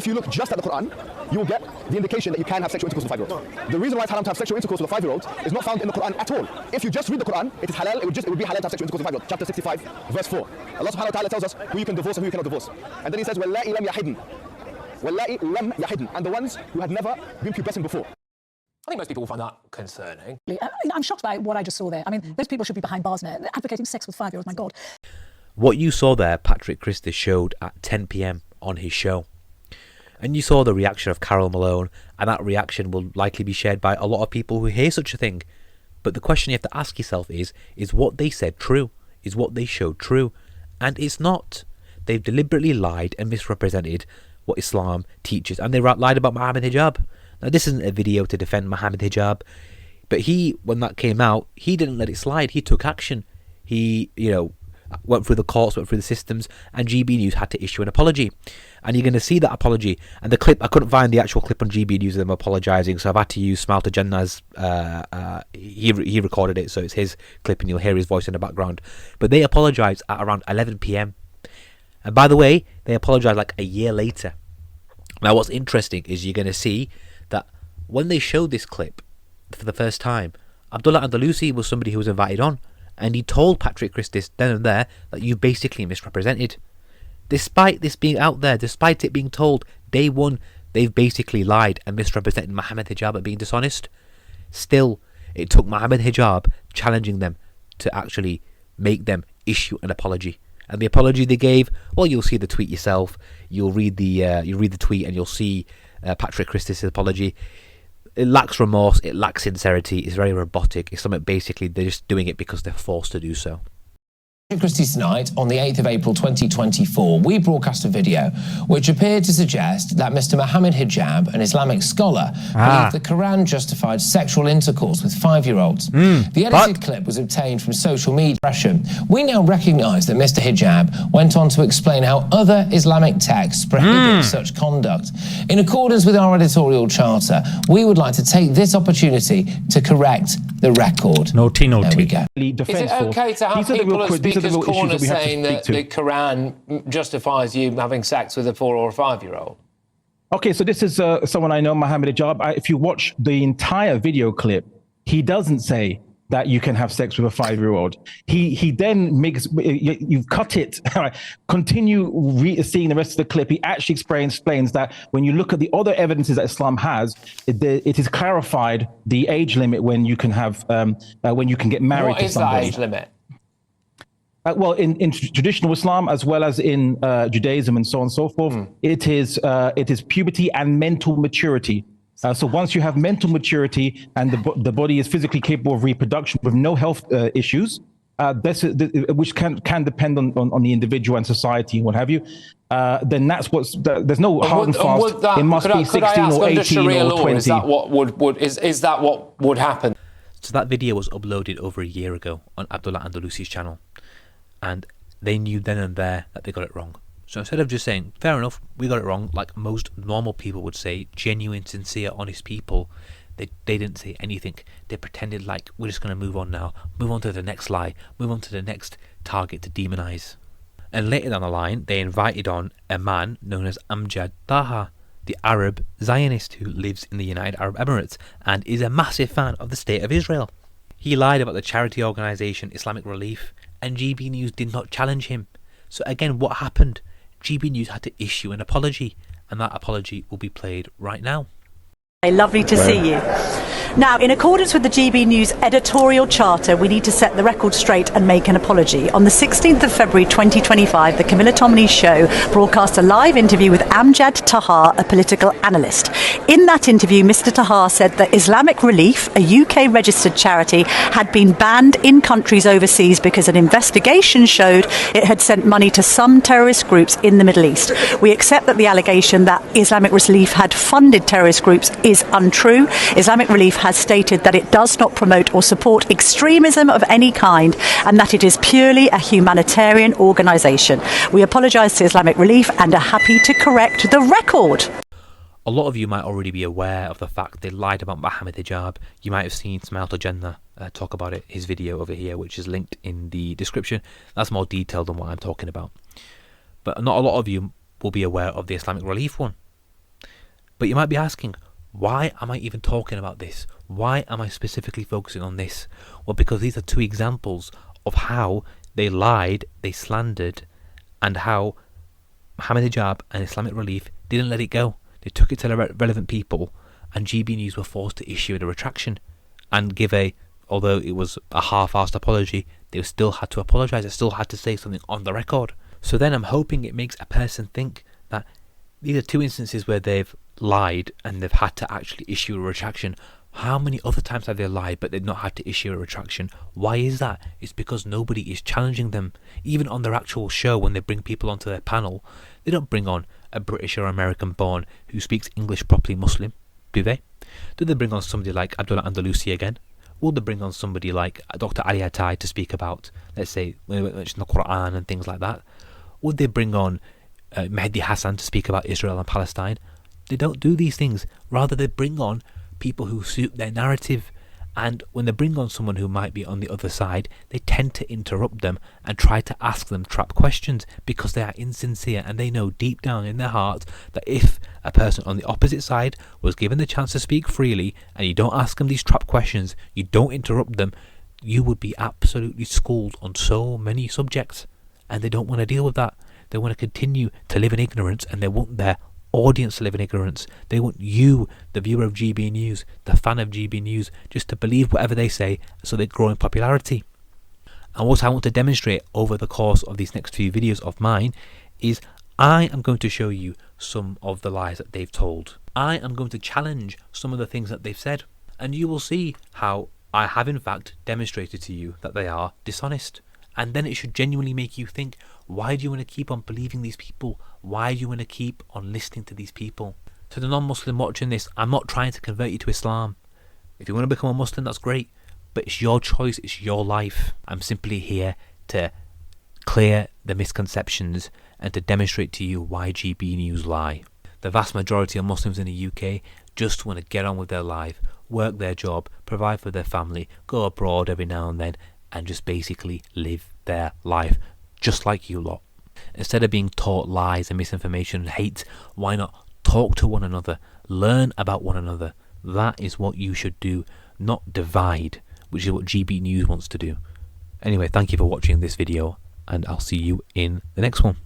if you look just at the Quran, you will get the indication that you can have sexual intercourse with a 5-year-old. The reason why it's haram to have sexual intercourse with a 5-year-old is not found in the Quran at all. If you just read the Quran, it is halal, it would be halal to have sexual intercourse with a 5-year-old. Chapter 65, verse 4. Allah subhanahu wa ta'ala tells us who you can divorce and who you cannot divorce. And then he says, وَاللَّائِ لَمْ يَحِدْنَ. وَاللَّائِ لَمْ يَحِدْنَ. And the ones who had never been pubescent before. I think most people will find that concerning. I'm shocked by what I just saw there. I mean, those people should be behind bars now. They're advocating sex with 5-year-olds, my God. What you saw there, Patrick Christys showed at 10 p.m. on his show. And you saw the reaction of Carol Malone, and that reaction will likely be shared by a lot of people who hear such a thing. But the question you have to ask yourself is what they said true? Is what they showed true? And it's not. They've deliberately lied and misrepresented what Islam teaches, and they lied about Mohammed Hijab. Now, this isn't a video to defend Mohammed Hijab, but when that came out, he didn't let it slide. He took action. He, went through the courts, went through the systems, and GB News had to issue an apology. And you're going to see that apology. And the clip, I couldn't find the actual clip on GB News of them apologising, so I've had to use Smile to Jannah's, he recorded it, so it's his clip and you'll hear his voice in the background. But they apologised at around 11 p.m. And by the way, they apologised like a year later. Now what's interesting is you're going to see that when they showed this clip for the first time, Abdullah Andalusi was somebody who was invited on, and he told Patrick Christys then and there that you basically misrepresented. Despite this being out there, despite it being told, day one, they've basically lied and misrepresented Mohammed Hijab at being dishonest. Still, it took Mohammed Hijab challenging them to actually make them issue an apology. And the apology they gave, well, you'll see the tweet yourself. You'll read the tweet and you'll see Patrick Christys' apology. It lacks remorse, it lacks sincerity, it's very robotic. It's something basically they're just doing it because they're forced to do so. Christys tonight, on the 8th of April 2024, we broadcast a video which appeared to suggest that Mr. Mohammed Hijab, an Islamic scholar, believed the Quran justified sexual intercourse with 5-year-olds. The edited clip was obtained from social media. We now recognise that Mr. Hijab went on to explain how other Islamic texts prohibit such conduct. In accordance with our editorial charter, we would like to take this opportunity to correct the record. Naughty. There we go. Is it okay to have people at Speaker's Corner saying that the Quran justifies you having sex with a 4 or a 5-year-old? Okay, so this is someone I know, Mohammed Hijab. If you watch the entire video clip, he doesn't say that you can have sex with a 5-year-old. He then makes, you've cut it. Continue seeing the rest of the clip. He actually explains that when you look at the other evidences that Islam has, it is clarified the age limit when you can have, when you can get married to somebody. What is that age limit? Well, in traditional Islam, as well as in Judaism and so on and so forth, it is puberty and mental maturity. So once you have mental maturity and the body is physically capable of reproduction with no health issues, which can depend on the individual and society and what have you, then there's no hard and fast. It must be 16 or 18 or 20. Is that what would happen? So that video was uploaded over a year ago on Abdullah Andalusi's channel, and they knew then and there that they got it wrong. So instead of just saying, fair enough, we got it wrong, like most normal people would say, genuine, sincere, honest people, they didn't say anything. They pretended like, we're just going to move on now, move on to the next lie, move on to the next target to demonize. And later down the line, they invited on a man known as Amjad Taha, the Arab Zionist who lives in the United Arab Emirates and is a massive fan of the State of Israel. He lied about the charity organisation Islamic Relief, and GB News did not challenge him. So again, what happened? GB News had to issue an apology, and that apology will be played right now. Lovely to see you. Now, in accordance with the GB News editorial charter, we need to set the record straight and make an apology. On the 16th of February 2025, the Camilla Tominey Show broadcast a live interview with Amjad Taha, a political analyst. In that interview, Mr. Taha said that Islamic Relief, a UK-registered charity, had been banned in countries overseas because an investigation showed it had sent money to some terrorist groups in the Middle East. We accept that the allegation that Islamic Relief had funded terrorist groups is untrue. Islamic Relief has stated that it does not promote or support extremism of any kind and that it is purely a humanitarian organisation. We apologise to Islamic Relief and are happy to correct the record. A lot of you might already be aware of the fact they lied about Mohammed Hijab. You might have seen Smile to Jannah talk about it, his video over here, which is linked in the description. That's more detailed than what I'm talking about. But not a lot of you will be aware of the Islamic Relief one. But you might be asking, why am I even talking about this? Why am I specifically focusing on this? Well, because these are two examples of how they lied, they slandered, and how Mohammed Hijab and Islamic Relief didn't let it go. They took it to the relevant people, and GB News were forced to issue a retraction and give although it was a half-assed apology, they still had to apologise. They still had to say something on the record. So then I'm hoping it makes a person think that these are two instances where they've lied and they've had to actually issue a retraction. How many other times have they lied but they've not had to issue a retraction? Why is that? It's because nobody is challenging them. Even on their actual show, when they bring people onto their panel, they don't bring on a British or American born who speaks English properly Muslim, do they? Do they bring on somebody like Abdullah Andalusi again? Will they bring on somebody like Dr. Ali Attai to speak about, let's say, when we mention the Quran and things like that? Would they bring on Mehdi Hassan to speak about Israel and Palestine? They don't do these things. Rather, they bring on people who suit their narrative. And when they bring on someone who might be on the other side, they tend to interrupt them and try to ask them trap questions because they are insincere, and they know deep down in their heart that if a person on the opposite side was given the chance to speak freely and you don't ask them these trap questions, you don't interrupt them, you would be absolutely schooled on so many subjects. And they don't want to deal with that. They want to continue to live in ignorance, and they want their audience to live in ignorance. They want you, the viewer of GB News, the fan of GB News, just to believe whatever they say so they grow in popularity. And what I want to demonstrate over the course of these next few videos of mine is I am going to show you some of the lies that they've told. I am going to challenge some of the things that they've said, and you will see how I have in fact demonstrated to you that they are dishonest. And then it should genuinely make you think, why do you want to keep on believing these people? Why do you want to keep on listening to these people? To the non-Muslim watching this, I'm not trying to convert you to Islam. If you want to become a Muslim, that's great. But it's your choice, it's your life. I'm simply here to clear the misconceptions and to demonstrate to you why GB News lie. The vast majority of Muslims in the UK just want to get on with their life, work their job, provide for their family, go abroad every now and then, and just basically live their life just like you lot. Instead of being taught lies and misinformation and hate, why not talk to one another, learn about one another? That is what you should do, not divide, which is what GB News wants to do. Anyway, thank you for watching this video, and I'll see you in the next one.